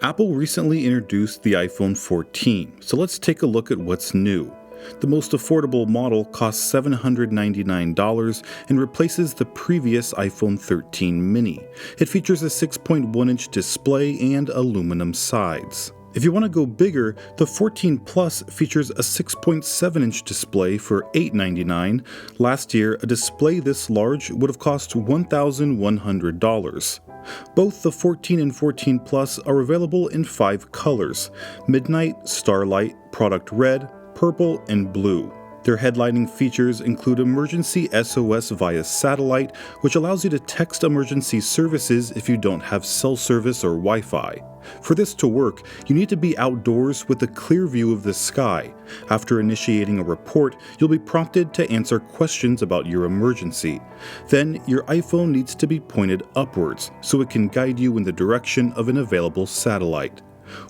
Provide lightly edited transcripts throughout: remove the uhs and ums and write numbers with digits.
Apple recently introduced the iPhone 14, so let's take a look at what's new. The most affordable model costs $799 and replaces the previous iPhone 13 mini. It features a 6.1-inch display and aluminum sides. If you want to go bigger, the 14 Plus features a 6.7-inch display for $899. Last year, a display this large would have cost $1,100. Both the 14 and 14 Plus are available in 5 colors: Midnight, Starlight, Product Red, Purple, and Blue. Their headlining features include emergency SOS via satellite, which allows you to text emergency services if you don't have cell service or Wi-Fi. For this to work, you need to be outdoors with a clear view of the sky. After initiating a report, you'll be prompted to answer questions about your emergency. Then, your iPhone needs to be pointed upwards, so it can guide you in the direction of an available satellite.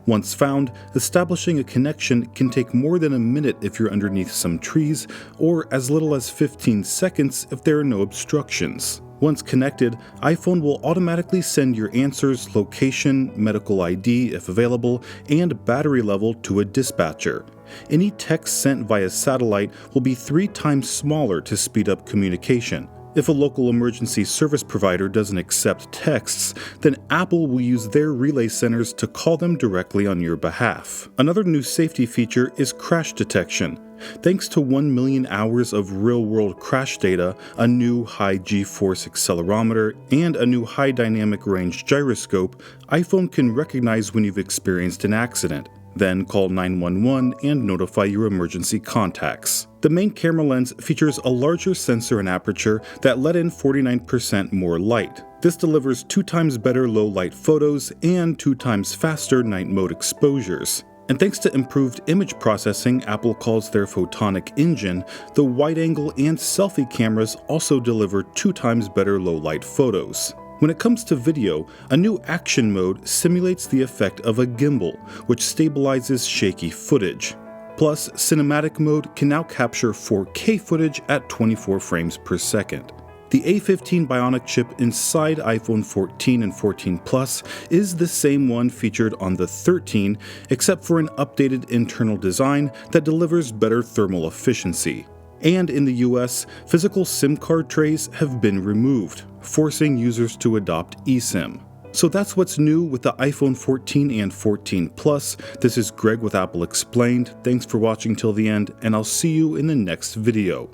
Once found, establishing a connection can take more than a minute if you're underneath some trees, or as little as 15 seconds if there are no obstructions. Once connected, iPhone will automatically send your answers, location, medical ID if available, and battery level to a dispatcher. Any text sent via satellite will be 3 times smaller to speed up communication. If a local emergency service provider doesn't accept texts, then Apple will use their relay centers to call them directly on your behalf. Another new safety feature is crash detection. Thanks to 1 million hours of real-world crash data, a new high G-force accelerometer, and a new high dynamic range gyroscope, iPhone can recognize when you've experienced an accident. Then call 911 and notify your emergency contacts. The main camera lens features a larger sensor and aperture that let in 49% more light. This delivers 2 times better low light photos and 2 times faster night mode exposures. And thanks to improved image processing Apple calls their photonic engine, the wide-angle and selfie cameras also deliver 2 times better low light photos. When it comes to video, a new action mode simulates the effect of a gimbal, which stabilizes shaky footage. Plus, cinematic mode can now capture 4K footage at 24 frames per second. The A15 Bionic Chip inside iPhone 14 and 14 Plus is the same one featured on the 13, except for an updated internal design that delivers better thermal efficiency. And in the US, physical SIM card trays have been removed, forcing users to adopt eSIM. So that's what's new with the iPhone 14 and 14 Plus. This is Greg with Apple Explained. Thanks for watching till the end, and I'll see you in the next video.